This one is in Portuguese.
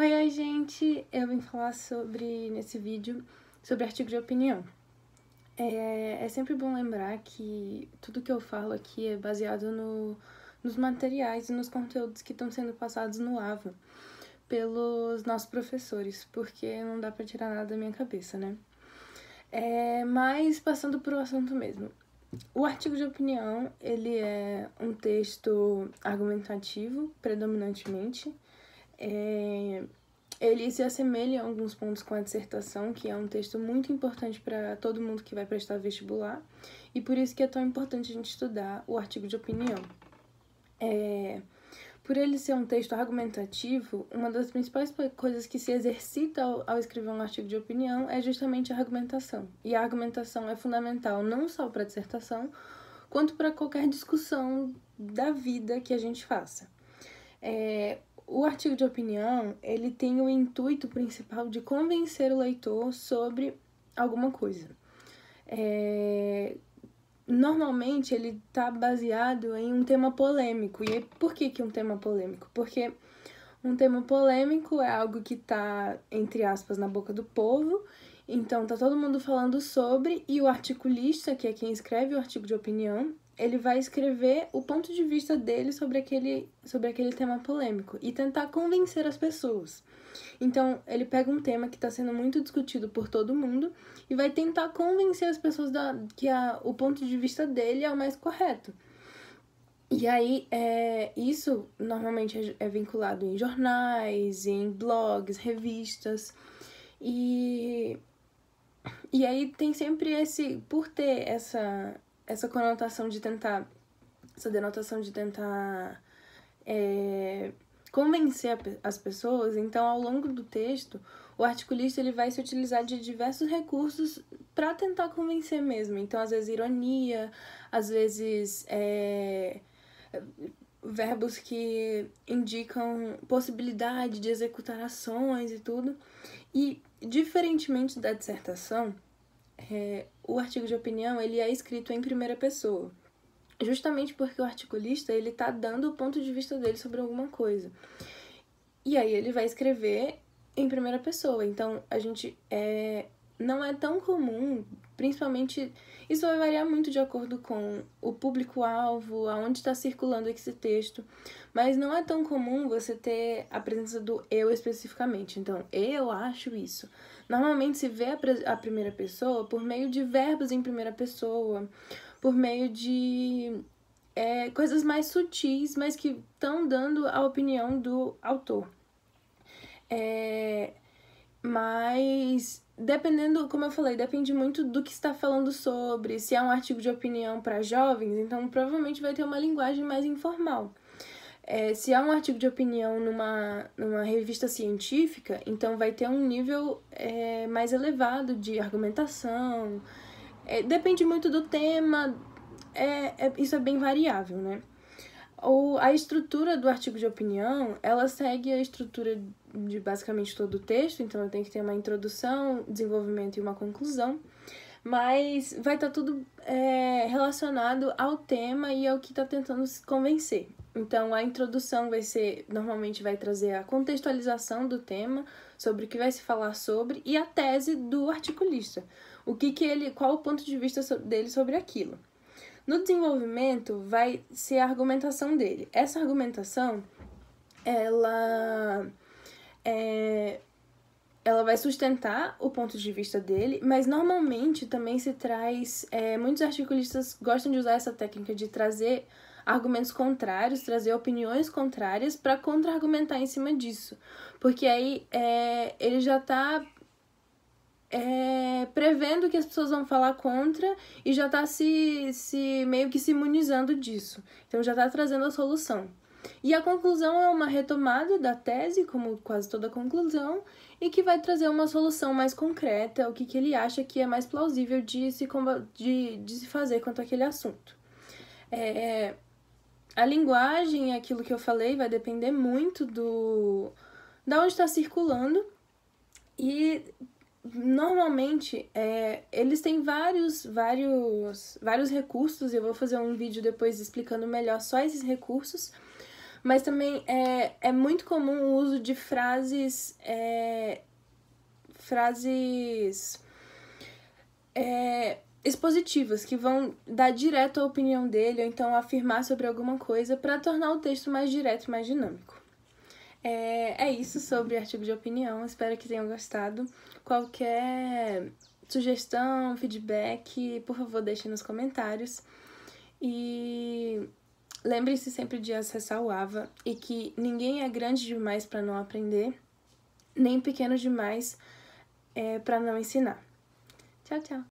Oi, gente! Eu vim falar nesse vídeo, sobre artigo de opinião. É sempre bom lembrar que tudo que eu falo aqui é baseado nos materiais e nos conteúdos que estão sendo passados no AVA pelos nossos professores, porque não dá pra tirar nada da minha cabeça, né? Mas passando pro assunto mesmo. O artigo de opinião, ele é um texto argumentativo, predominantemente. Ele se assemelha em alguns pontos com a dissertação, que é um texto muito importante para todo mundo que vai prestar vestibular, e por isso que é tão importante a gente estudar o artigo de opinião. Por ele ser um texto argumentativo, uma das principais coisas que se exercita ao escrever um artigo de opinião é justamente a argumentação. E a argumentação é fundamental não só para a dissertação, quanto para qualquer discussão da vida que a gente faça. O artigo de opinião, ele tem o intuito principal de convencer o leitor sobre alguma coisa. Normalmente, ele está baseado em um tema polêmico. E por que um tema polêmico? Porque um tema polêmico é algo que está, entre aspas, na boca do povo. Então, tá todo mundo falando sobre, e o articulista, que é quem escreve o artigo de opinião, ele vai escrever o ponto de vista dele sobre aquele tema polêmico e tentar convencer as pessoas. Então, ele pega um tema que está sendo muito discutido por todo mundo e vai tentar convencer as pessoas que o ponto de vista dele é o mais correto. E aí, isso normalmente é vinculado em jornais, em blogs, revistas. E aí tem sempre por ter essa conotação de tentar, essa denotação de tentar convencer as pessoas. Então, ao longo do texto, o articulista ele vai se utilizar de diversos recursos para tentar convencer mesmo. Então, às vezes, ironia, às vezes verbos que indicam possibilidade de executar ações e tudo. E, diferentemente da dissertação, o artigo de opinião ele é escrito em primeira pessoa. Justamente porque o articulista ele tá dando o ponto de vista dele sobre alguma coisa. E aí ele vai escrever em primeira pessoa. Então, a gente não é tão comum, principalmente, isso vai variar muito de acordo com o público-alvo, aonde está circulando esse texto, mas não é tão comum você ter a presença do eu especificamente. Então, eu acho isso. Normalmente se vê a primeira pessoa por meio de verbos em primeira pessoa, por meio de coisas mais sutis, mas que estão dando a opinião do autor. Mas, dependendo, como eu falei, depende muito do que está falando sobre. Se é um artigo de opinião para jovens, então provavelmente vai ter uma linguagem mais informal. Se é um artigo de opinião numa revista científica, então vai ter um nível mais elevado de argumentação. Depende muito do tema, isso é bem variável, né? A estrutura do artigo de opinião, ela segue a estrutura de basicamente todo o texto, então eu tenho que ter uma introdução, desenvolvimento e uma conclusão, mas vai estar tudo relacionado ao tema e ao que está tentando se convencer. Então, a introdução normalmente vai trazer a contextualização do tema, sobre o que vai se falar sobre, e a tese do articulista. Qual o ponto de vista dele sobre aquilo. No desenvolvimento, vai ser a argumentação dele. Essa argumentação, ela vai sustentar o ponto de vista dele, mas normalmente também se traz... muitos articulistas gostam de usar essa técnica de trazer argumentos contrários, trazer opiniões contrárias para contra-argumentar em cima disso. Porque aí ele já está prevendo que as pessoas vão falar contra e já está meio que se imunizando disso. Então já está trazendo a solução. E a conclusão é uma retomada da tese, como quase toda conclusão, e que vai trazer uma solução mais concreta, o que ele acha que é mais plausível de se fazer quanto àquele assunto. A linguagem, aquilo que eu falei, vai depender muito da onde está circulando. E normalmente eles têm vários recursos. Eu vou fazer um vídeo depois explicando melhor só esses recursos. Mas também é muito comum o uso de frases expositivas, que vão dar direto a opinião dele, ou então afirmar sobre alguma coisa para tornar o texto mais direto e mais dinâmico. É isso sobre artigo de opinião, espero que tenham gostado. Qualquer sugestão, feedback, por favor, deixe nos comentários. E lembre-se sempre de acessar o AVA e que ninguém é grande demais para não aprender, nem pequeno demais para não ensinar. Tchau, tchau!